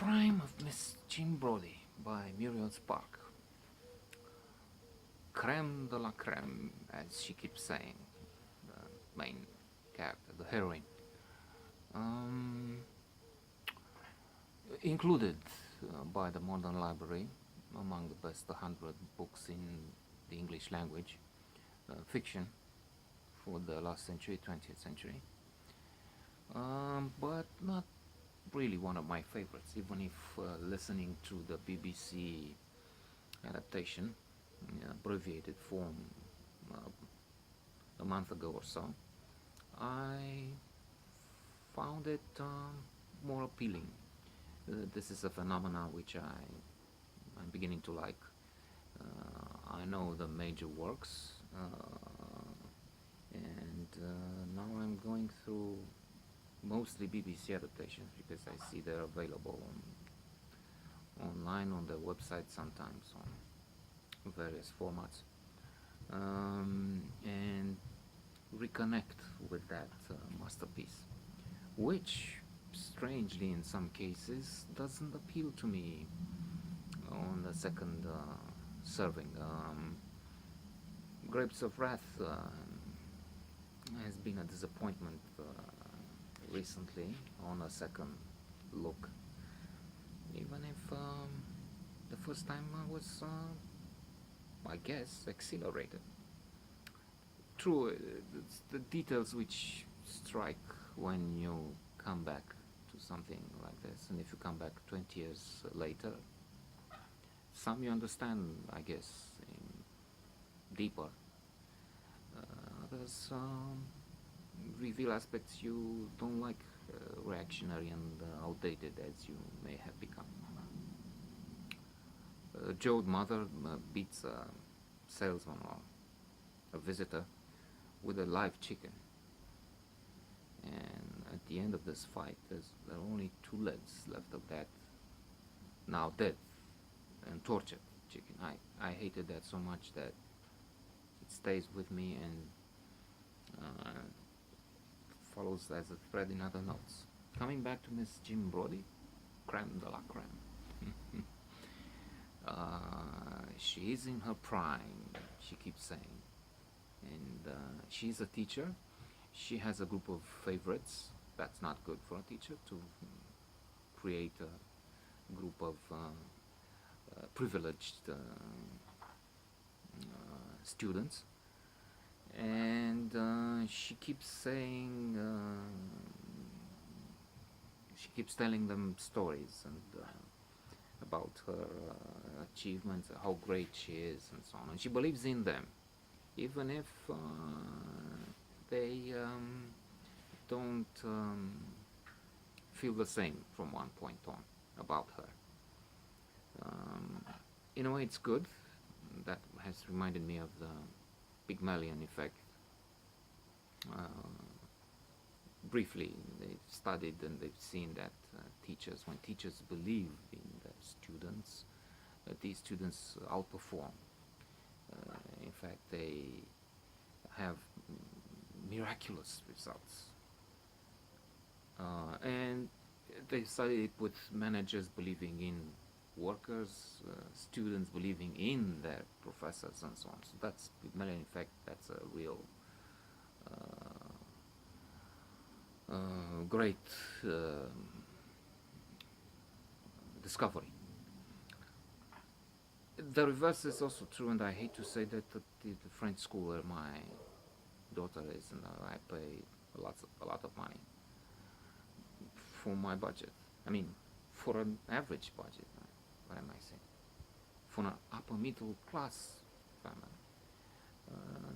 Crime of Miss Jean Brodie by Muriel Spark. Crème de la crème, as she keeps saying, the main character, the heroine. Um, Included by the Modern Library among the best 100 books in the English language, fiction for the last century, 20th century, but not really one of my favorites, even if listening to the BBC adaptation, abbreviated form, a month ago or so, I found it more appealing. This is a phenomena which I'm beginning to like. I know the major works, and now I'm going through mostly BBC adaptations because I see they're available online on their website, sometimes on various formats, and reconnect with that masterpiece, which strangely in some cases doesn't appeal to me on the second serving. Grapes of Wrath has been a disappointment recently on a second look, even if the first time I was, I guess, exhilarated. True, it's the details which strike when you come back to something like this, and if you come back 20 years later, some you understand, I guess, deeper. Others reveal aspects you don't like, reactionary and outdated as you may have become. Joe's mother beats a salesman or a visitor with a live chicken, and at the end of this fight there are only two legs left of that now dead and tortured chicken. I hated that so much that it stays with me and follows as a thread in other notes. Coming back to Miss Jean Brodie, crème de la crème. She is in her prime, she keeps saying, and she's a teacher. She has a group of favorites. That's not good for a teacher, to create a group of privileged students, and she keeps saying, she keeps telling them stories and about her achievements, how great she is, and so on. And she believes in them, even if they don't feel the same from one point on about her. In a way, it's good. That has reminded me of the Pygmalion effect. Briefly, they've studied and they've seen that when teachers believe in their students, these students outperform. In fact, they have miraculous results. And they studied it with managers believing in workers, students believing in their professors, and so on. So that's Pygmalion effect. That's a real great discovery. The reverse is also true, and I hate to say that the French school where my daughter is, and I pay a lot of money for my budget. I mean, for an average budget. What am I saying? For an upper middle class family,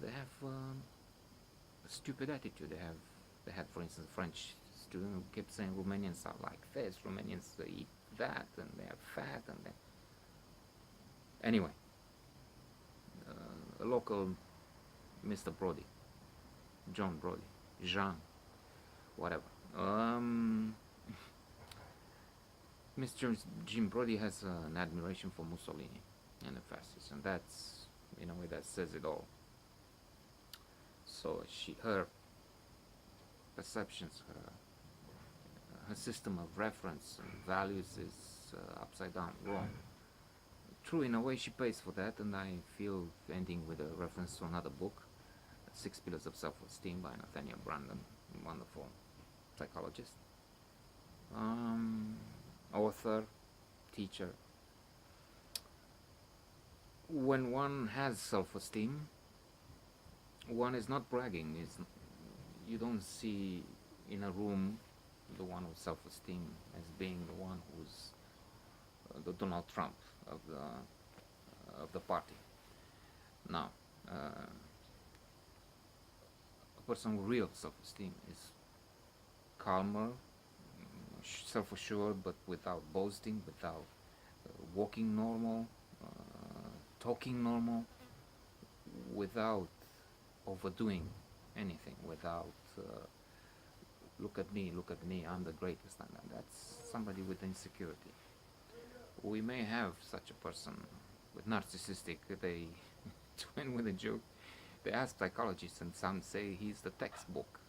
they have a stupid attitude. They had, for instance, a French student who kept saying Romanians are like this, Romanians eat that, and they are fat, and they... Anyway, a local Mr. Brodie, Jean Brodie, Jean, whatever. Mr. Jean Brodie has an admiration for Mussolini and the fascists, and that's, in a way, that says it all. So her perceptions, her system of reference and values is upside down, wrong. True, in a way, she pays for that, and I feel ending with a reference to another book, Six Pillars of Self-Esteem by Nathaniel Branden, wonderful psychologist, author, teacher. When one has self-esteem, one is not bragging. You don't see in a room the one with self-esteem as being the one who's the Donald Trump of the party. No, a person with real self-esteem is calmer, self-assured, but without boasting, without walking normal, talking normal, without overdoing anything, without look at me, I'm the greatest. And that's somebody with insecurity. We may have such a person with narcissistic. They to end with a joke. They ask psychologists, and some say he's the textbook.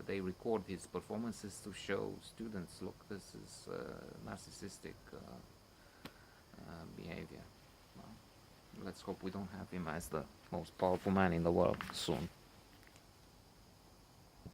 They record his performances to show students, look, this is narcissistic behavior. Well, let's hope we don't have him as the most powerful man in the world soon.